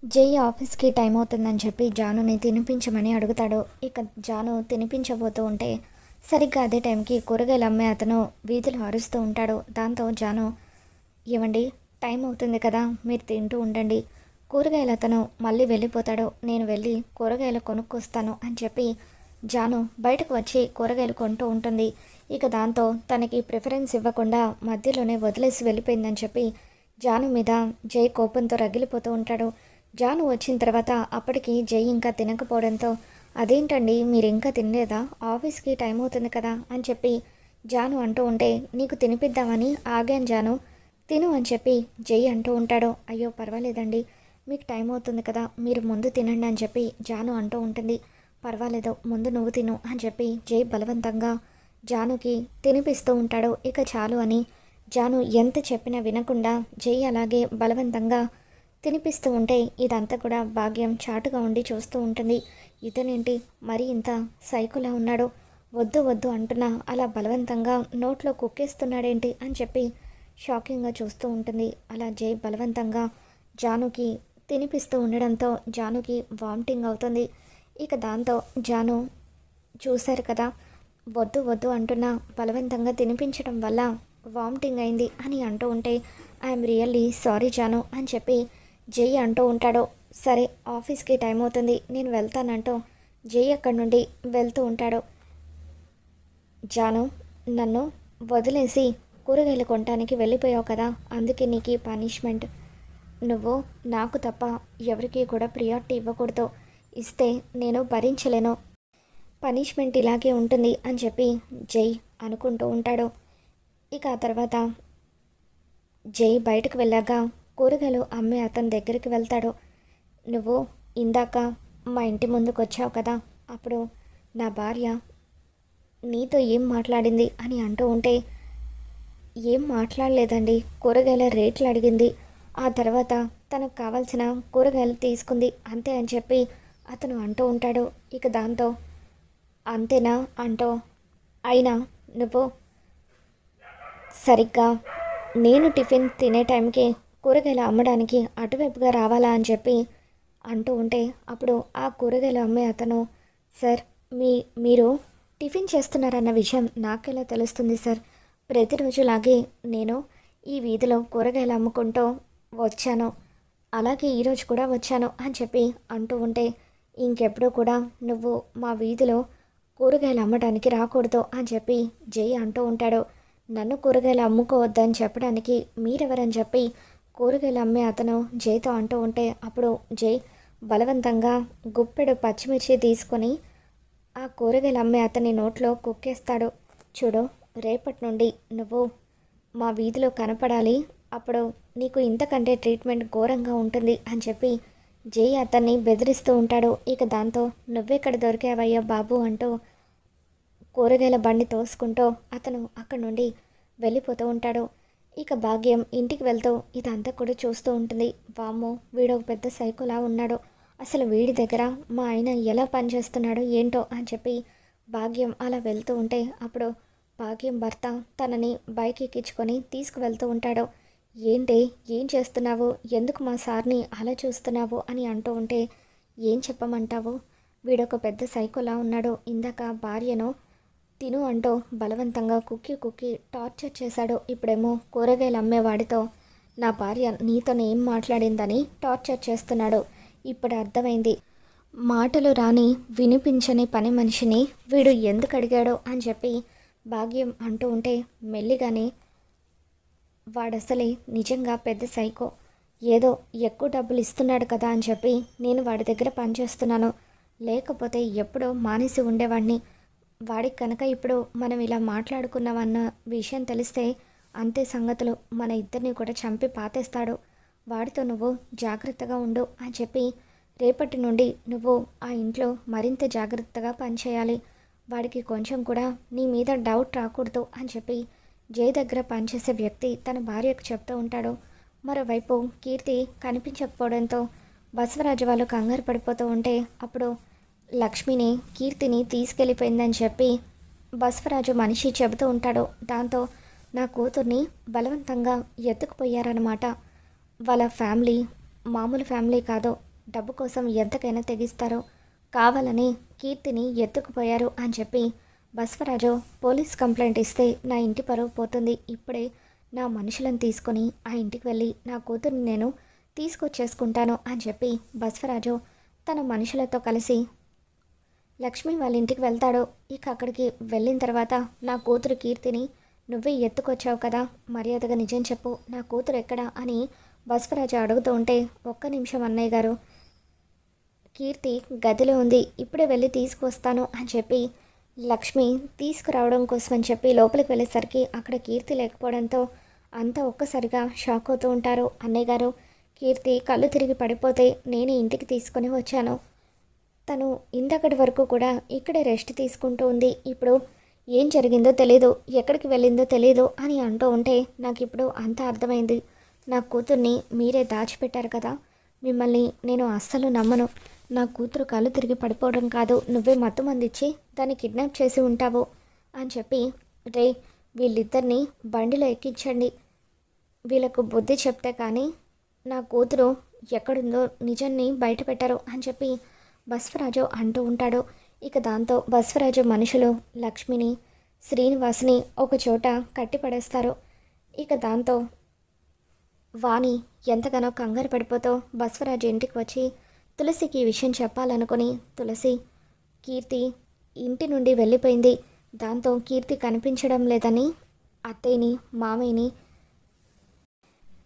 జై ఆఫీస్కి టైం అవుతుందని చెప్పి జానుని తినిపించమని అడుగుతాడు. ఇక జాను తినిపించబోతూ ఉంటే సరిగ్గా అదే టైంకి కూరగాయలు అమ్మే అతను వీధిలో అరుస్తూ ఉంటాడు. దాంతో జాను, ఏమండి, టైం అవుతుంది కదా, మీరు తింటూ ఉండండి, కూరగాయలు అతను మళ్ళీ వెళ్ళిపోతాడు, నేను వెళ్ళి కూరగాయలు కొనుక్కొస్తాను అని చెప్పి జాను బయటకు వచ్చి కూరగాయలు కొంటూ ఉంటుంది. ఇక దాంతో తనకి ప్రిఫరెన్స్ ఇవ్వకుండా మధ్యలోనే వదిలేసి వెళ్ళిపోయిందని చెప్పి జాను మీద జై కోపంతో రగిలిపోతూ ఉంటాడు. జాను వచ్చిన తర్వాత అప్పటికి జై ఇంకా తినకపోవడంతో, అదేంటండి మీరు ఇంకా తినలేదా, ఆఫీస్కి టైం అవుతుంది కదా అని చెప్పి జాను అంటూ ఉంటే, నీకు తినిపిద్దామని ఆగాను జాను, తిను అని చెప్పి జై అంటూ ఉంటాడు. అయ్యో పర్వాలేదండి, మీకు టైం అవుతుంది కదా, మీరు ముందు తినండి అని చెప్పి జాను అంటూ ఉంటుంది. పర్వాలేదు, ముందు నువ్వు తిను అని చెప్పి జై బలవంతంగా జానుకి తినిపిస్తూ ఉంటాడు. ఇక చాలు అని జాను ఎంత చెప్పినా వినకుండా జై అలాగే బలవంతంగా తినిపిస్తూ ఉంటే ఇదంతా కూడా భాగ్యం చాటుగా ఉండి చూస్తూ ఉంటుంది. ఇతనేంటి మరి ఇంత సైకోలా ఉన్నాడు, వద్దు వద్దు అంటున్నా అలా బలవంతంగా నోట్లో కుక్కేస్తున్నాడేంటి అని చెప్పి షాకింగ్గా చూస్తూ ఉంటుంది. అలా జై బలవంతంగా జానుకి తినిపిస్తూ ఉండడంతో జానుకి వామిటింగ్ అవుతుంది. ఇక దాంతో జాను, చూశారు కదా, వద్దు వద్దు అంటున్నా బలవంతంగా తినిపించడం వల్ల వామిటింగ్ అయింది అని అంటూ ఉంటే, ఐఎమ్ రియల్లీ సారీ జాను అని చెప్పి జై అంటూ ఉంటాడు. సరే ఆఫీస్కి టైం అవుతుంది, నేను వెళ్తానంటూ జై అక్కడి నుండి వెళ్తూ ఉంటాడు. జాను, నన్ను వదిలేసి కూరగాయలు కొనడానికి వెళ్ళిపోయావు కదా, అందుకే నీకు ఈ పనిష్మెంట్. నువ్వు నాకు తప్ప ఎవరికి కూడా ప్రియారిటీ ఇవ్వకూడదు, ఇస్తే నేను భరించలేను, పనిష్మెంట్ ఇలాగే ఉంటుంది అని చెప్పి జై అనుకుంటూ ఉంటాడు. ఇక ఆ తర్వాత జై బయటకు వెళ్ళాక కూరగాయలు అమ్మే అతని దగ్గరికి వెళ్తాడు. నువ్వు ఇందాక మా ఇంటి ముందుకు వచ్చావు కదా, అప్పుడు నా భార్య నీతో ఏం మాట్లాడింది అని అంటూ ఉంటే, ఏం మాట్లాడలేదండి, కూరగాయల రేట్లు అడిగింది, ఆ తర్వాత తనకు కావాల్సిన కూరగాయలు తీసుకుంది అంతే అని చెప్పి అతను అంటూ ఉంటాడు. ఇక దాంతో అంతేనా అంటూ, అయినా నువ్వు సరిగ్గా నేను టిఫిన్ తినే టైంకి కూరగాయలు అమ్మడానికి అటువైపుగా రావాలా అని చెప్పి అంటూ ఉంటే, అప్పుడు ఆ కూరగాయలు అమ్మే అతను, సార్, మీరు టిఫిన్ చేస్తున్నారన్న విషయం నాకెలా తెలుస్తుంది సార్, ప్రతిరోజులాగే నేను ఈ వీధిలో కూరగాయలు అమ్ముకుంటూ వచ్చాను, అలాగే ఈరోజు కూడా వచ్చాను అని చెప్పి అంటూ ఉంటే, ఇంకెప్పుడు కూడా నువ్వు మా వీధిలో కూరగాయలు అమ్మడానికి రాకూడదు అని చెప్పి జై అంటూ ఉంటాడు. నన్ను కూరగాయలు అమ్ముకోవద్దని చెప్పడానికి మీరెవరని చెప్పి కూరగాయలు అమ్మే అతను జైతో అంటూ ఉంటే, అప్పుడు జై బలవంతంగా గుప్పెడు పచ్చిమిర్చి తీసుకొని ఆ కూరగాయలు అమ్మే అతని నోట్లో కుక్కేస్తాడు. చూడు, రేపటి నుండి నువ్వు మా వీధిలో కనపడాలి, అప్పుడు నీకు ఇంతకంటే ట్రీట్మెంట్ ఘోరంగా ఉంటుంది అని చెప్పి జై అతన్ని బెదిరిస్తూ ఉంటాడు. ఇక దాంతో, నువ్వెక్కడ దొరికావయ్యా బాబు అంటూ కూరగాయల బండి తోసుకుంటూ అతను అక్కడి నుండి వెళ్ళిపోతూ ఉంటాడు. ఇక భాగ్యం ఇంటికి వెళ్తూ ఇదంతా కూడా చూస్తూ ఉంటుంది. వామ్మో, వీడు ఒక పెద్ద సైకోలా ఉన్నాడు, అసలు వీడి దగ్గర మా ఆయన ఎలా పనిచేస్తున్నాడో ఏంటో అని చెప్పి భాగ్యం అలా వెళ్తూ ఉంటే, అప్పుడు భాగ్యం భర్త తనని బైక్ ఎక్కించుకొని తీసుకువెళ్తూ ఉంటాడు. ఏంటి, ఏం చేస్తున్నావు, ఎందుకు మా సార్ని అలా చూస్తున్నావు అని అంటూ ఉంటే, ఏం చెప్పమంటావు, వీడొక పెద్ద సైకోలా ఉన్నాడు, ఇందాక భార్యను తిను అంటూ బలవంతంగా కుక్కి కుక్కి టార్చర్ చేశాడు, ఇప్పుడేమో కూరగాయలు అమ్మేవాడితో నా భార్య నీతో ఏం మాట్లాడిందని టార్చర్ చేస్తున్నాడు, ఇప్పుడు అర్థమైంది, మాటలు రాని వినిపించని పని మనిషిని వీడు ఎందుకు అడిగాడో అని చెప్పి భాగ్యం అంటూ ఉంటే, మెల్లిగానే వాడసలే నిజంగా పెద్ద సైకో, ఏదో ఎక్కువ డబ్బులు ఇస్తున్నాడు కదా అని చెప్పి నేను వాడి దగ్గర పనిచేస్తున్నాను, లేకపోతే ఎప్పుడో మానేసి ఉండేవాడిని, వాడికి కనుక ఇప్పుడు మనం ఇలా మాట్లాడుకున్నామన్న విషయం తెలిస్తే అంతే సంగతులు, మన ఇద్దరిని కూడా చంపి పాతేస్తాడు, వాడితో నువ్వు జాగ్రత్తగా ఉండు అని చెప్పి రేపటి నుండి నువ్వు ఆ ఇంట్లో మరింత జాగ్రత్తగా పనిచేయాలి, వాడికి కొంచెం కూడా నీ మీద డౌట్ రాకూడదు అని చెప్పి జై దగ్గర పనిచేసే వ్యక్తి తన భార్యకు చెప్తూ ఉంటాడు. మరోవైపు కీర్తి కనిపించకపోవడంతో బసవరాజు వాళ్ళు కంగారు పడిపోతూ ఉంటే, అప్పుడు లక్ష్మిని కీర్తిని తీసుకెళ్ళిపోయిందని చెప్పి బసవరాజు మనిషి చెబుతూ ఉంటాడు. దాంతో నా కూతుర్ని బలవంతంగా ఎత్తుకుపోయారనమాట, వాళ్ళ ఫ్యామిలీ మామూలు ఫ్యామిలీ కాదు, డబ్బు కోసం ఎంతకైనా తెగిస్తారో కావాలని కీర్తిని ఎత్తుకుపోయారు అని చెప్పి బసవరాజు పోలీస్ కంప్లైంట్ ఇస్తే నా ఇంటి పరువు పోతుంది. ఇప్పుడే నా మనుషులను తీసుకొని ఆ ఇంటికి వెళ్ళి నా కూతుర్ని నేను తీసుకొచ్చేసుకుంటాను అని చెప్పి బసవరాజు తన మనుషులతో కలిసి లక్ష్మి వాళ్ళ ఇంటికి వెళ్తాడు. ఇక అక్కడికి వెళ్ళిన తర్వాత నా కూతురు కీర్తిని నువ్వే ఎత్తుకొచ్చావు కదా, మర్యాదగా నిజం చెప్పు, నా కూతురు ఎక్కడా అని బసవరాజు అడుగుతూ ఉంటే, ఒక్క నిమిషం అన్నయ్య గారు, కీర్తి గదిలో ఉంది, ఇప్పుడే వెళ్ళి తీసుకొస్తాను అని చెప్పి లక్ష్మి తీసుకురావడం కోసం అని చెప్పి లోపలికి వెళ్ళేసరికి అక్కడ కీర్తి లేకపోవడంతో అంతా ఒక్కసారిగా షాక్ అవుతూ ఉంటారు. అన్నయ్య గారు, కీర్తి కళ్ళు తిరిగి పడిపోతే నేను ఇంటికి తీసుకొని వచ్చాను. తను ఇంతకటి వరకు కూడా ఇక్కడే రెస్ట్ తీసుకుంటూ ఉంది. ఇప్పుడు ఏం జరిగిందో తెలీదు, ఎక్కడికి వెళ్ళిందో తెలీదు అని అంటూ ఉంటే నాకు ఇప్పుడు అంతా అర్థమైంది. నా కూతుర్ని మీరే దాచిపెట్టారు కదా, మిమ్మల్ని నేను అస్సలు నమ్మను. నా కూతురు కళ్ళు తిరిగి పడిపోవడం కాదు, నువ్వే మత్తుమందిచ్చి దాన్ని కిడ్నాప్ చేసి ఉంటావు అని చెప్పి, రే వీళ్ళిద్దరిని బండిలో ఎక్కించండి, వీళ్ళకు బుద్ధి చెప్తే కానీ నా కూతురు ఎక్కడుందో నిజాన్ని బయట పెట్టరు అని చెప్పి బసవరాజు అంటూ ఉంటాడు. ఇక దాంతో బసవరాజు మనుషులు లక్ష్మిని శ్రీనివాస్ని ఒక చోట కట్టిపడేస్తారు. ఇక దాంతో వాణి ఎంతగానో కంగారు పడిపోతూ బసవరాజు ఇంటికి వచ్చి తులసికి ఈ విషయం చెప్పాలనుకుని, తులసి కీర్తి ఇంటి నుండి వెళ్ళిపోయింది, దాంతో కీర్తి కనిపించడం లేదని అత్తయ్యని మామయ్యని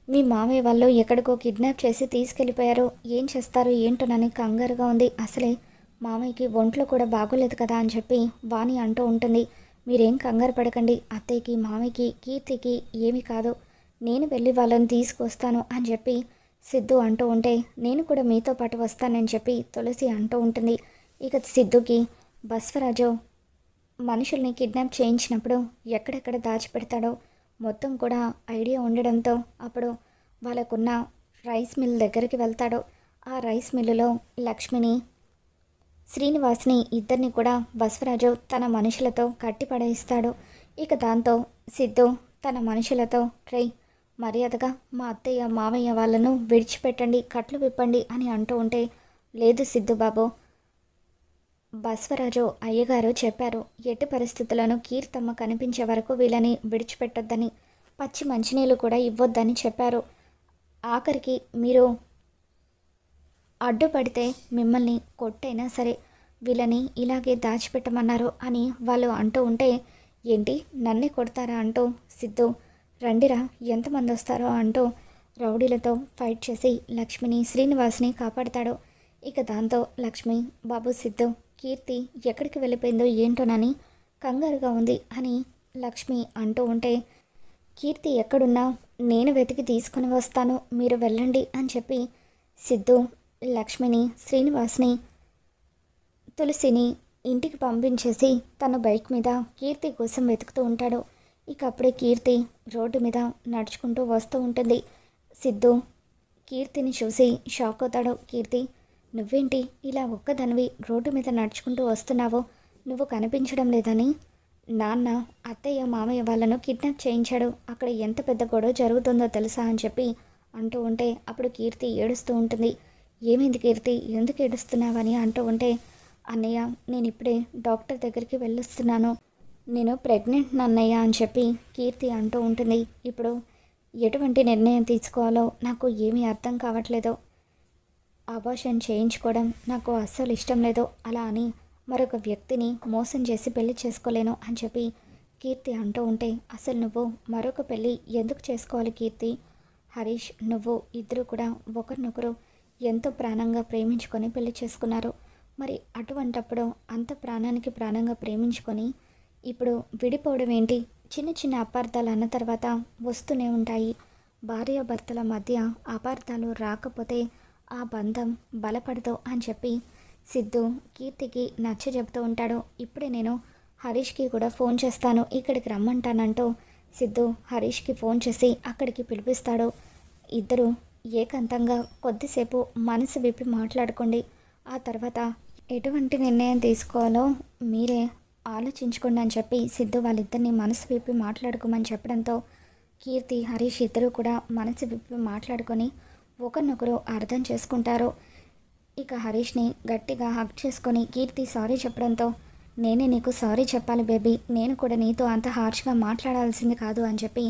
మీ మామయ్య వాళ్ళు ఎక్కడికో కిడ్నాప్ చేసి తీసుకెళ్ళిపోయారు, ఏం చేస్తారు ఏంటోనని కంగారుగా ఉంది, అసలే మామయ్యకి ఒంట్లో కూడా బాగోలేదు కదా అని చెప్పి వాణి అంటూ ఉంటుంది. మీరేం కంగారు పడకండి, అత్తయ్యకి మామయ్యకి కీర్తికి ఏమీ కాదు, నేను వెళ్ళి వాళ్ళని తీసుకొస్తాను అని చెప్పి సిద్ధు అంటూ ఉంటే, నేను కూడా మీతో పాటు వస్తానని చెప్పి తులసి అంటూ ఉంటుంది. ఇక సిద్ధుకి బసవరాజు మనుషుల్ని కిడ్నాప్ చేయించినప్పుడు ఎక్కడెక్కడ దాచిపెడతాడో మొత్తం కూడా ఐడియా ఉండడంతో అప్పుడు వాళ్ళకున్న రైస్ మిల్ దగ్గరికి వెళ్తాడు. ఆ రైస్ మిల్లులో లక్ష్మిని శ్రీనివాస్ని ఇద్దరిని కూడా బసవరాజు తన మనుషులతో కట్టిపడేస్తాడు. ఇక దాంతో సిద్ధు తన మనుషులతో, రై మర్యాదగా మా అత్తయ్య మామయ్య వాళ్ళను విడిచిపెట్టండి, కట్లు విప్పండి అని అంటూ ఉంటే, లేదు సిద్ధు బాబు, బసవరాజు అయ్యగారు చెప్పారు, ఎట్టి పరిస్థితులను కీర్తమ్మ కనిపించే వరకు వీళ్ళని విడిచిపెట్టొద్దని, పచ్చి మంచినీళ్ళు కూడా ఇవ్వొద్దని చెప్పారు. ఆఖరికి మీరు అడ్డుపడితే మిమ్మల్ని కొట్టైనా సరే వీళ్ళని ఇలాగే దాచిపెట్టమన్నారు అని వాళ్ళు అంటూ ఉంటే, ఏంటి నన్నే కొడతారా అంటూ సిద్ధు, రండిరా ఎంతమంది వస్తారో అంటూ రౌడీలతో ఫైట్ చేసి లక్ష్మిని శ్రీనివాస్ని కాపాడతాడు. ఇక దాంతో లక్ష్మి, బాబు సిద్ధు, కీర్తి ఎక్కడికి వెళ్ళిపోయిందో ఏంటోనని కంగారుగా ఉంది అని లక్ష్మి అంటూ ఉంటే, కీర్తి ఎక్కడున్నా నేను వెతికి తీసుకుని వస్తాను, మీరు వెళ్ళండి అని చెప్పి సిద్ధు లక్ష్మిని శ్రీనివాస్ని తులసిని ఇంటికి పంపించేసి తన బైక్ మీద కీర్తి కోసం వెతుకుతూ ఉంటాడు. ఇక అప్పుడే కీర్తి రోడ్డు మీద నడుచుకుంటూ వస్తూ ఉంటుంది. సిద్ధు కీర్తిని చూసి షాక్ అవుతాడు. కీర్తి, నువ్వేంటి ఇలా ఒక్కదానివి రోడ్డు మీద నడుచుకుంటూ వస్తున్నావు, నువ్వు కనిపించడం లేదని నాన్న అత్తయ్య మామయ్య వాళ్ళను కిడ్నాప్ చేయించాడు, అక్కడ ఎంత పెద్ద గొడవ జరుగుతుందో తెలుసా అని చెప్పి అంటూ ఉంటే అప్పుడు కీర్తి ఏడుస్తూ ఉంటుంది. ఏమైంది కీర్తి, ఎందుకు ఏడుస్తున్నావని అంటూ ఉంటే, అన్నయ్య నేను ఇప్పుడే డాక్టర్ దగ్గరికి వెళ్ళొస్తున్నాను, నేను ప్రెగ్నెంట్ అన్నయ్య అని చెప్పి కీర్తి అంటూ ఉంటుంది. ఇప్పుడు ఎటువంటి నిర్ణయం తీసుకోవాలో నాకు ఏమీ అర్థం కావట్లేదు, అబార్షన్ చేయించుకోవడం నాకు అస్సలు ఇష్టం లేదు, అలా అని మరొక వ్యక్తిని మోసం చేసి పెళ్లి చేసుకోలేను అని చెప్పి కీర్తి అంటూ ఉంటే, అసలు నువ్వు మరొక పెళ్ళి ఎందుకు చేసుకోవాలి కీర్తి, హరీష్ నువ్వు ఇద్దరు కూడా ఒకరినొకరు ఎంతో ప్రాణంగా ప్రేమించుకొని పెళ్లి చేసుకున్నారు, మరి అటువంటప్పుడు అంత ప్రాణానికి ప్రాణంగా ప్రేమించుకొని ఇప్పుడు విడిపోవడం ఏంటి, చిన్న చిన్న అపార్థాలు అన్న తర్వాత వస్తూనే ఉంటాయి, భార్యాభర్తల మధ్య అపార్థాలు రాకపోతే ఆ బంధం బలపడదు అని చెప్పి సిద్ధు కీర్తికి నచ్చ చెబుతూ ఉంటాడు. ఇప్పుడే నేను హరీష్కి కూడా ఫోన్ చేస్తాను, ఇక్కడికి రమ్మంటానంటూ సిద్ధు హరీష్కి ఫోన్ చేసి అక్కడికి పిలిపిస్తాడు. ఇద్దరు ఏకాంతంగా కొద్దిసేపు మనసు విప్పి మాట్లాడుకోండి, ఆ తర్వాత ఎటువంటి నిర్ణయం తీసుకోవాలో మీరే ఆలోచించుకోండి అని చెప్పి సిద్ధు వాళ్ళిద్దరిని మనసు విప్పి మాట్లాడుకోమని చెప్పడంతో కీర్తి హరీష్ ఇద్దరు కూడా మనసు విప్పి మాట్లాడుకొని ఒకరినొకరు అర్థం చేసుకుంటారు. ఇక హరీష్ని గట్టిగా హగ్ చేసుకొని కీర్తి సారీ చెప్పడంతో, నేనే నీకు సారీ చెప్పాలి బేబీ, నేను కూడా నీతో అంత హార్ష్గా మాట్లాడాల్సింది కాదు అని చెప్పి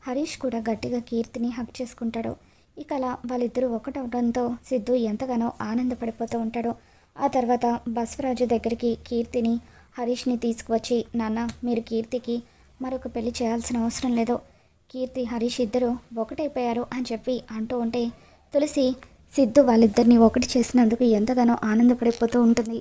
హరీష్ కూడా గట్టిగా కీర్తిని హగ్ చేసుకుంటాడు. ఇక అలా వాళ్ళిద్దరూ ఒకటవడంతో సిద్ధు ఎంతగానో ఆనందపడిపోతూ ఉంటాడు. ఆ తర్వాత బసవరాజు దగ్గరికి కీర్తిని హరీష్ని తీసుకువచ్చి, నాన్న మీరు కీర్తికి మరొక పెళ్లి చేయాల్సిన అవసరం లేదు, కీర్తి హరీష్ ఇద్దరు ఒకటైపోయారు అని చెప్పి అంటూ ఉంటే, తులసి సిద్ధు వాళ్ళిద్దరిని ఒకటి చేసినందుకు ఎంతగానో ఆనందపడిపోతూ ఉంటుంది.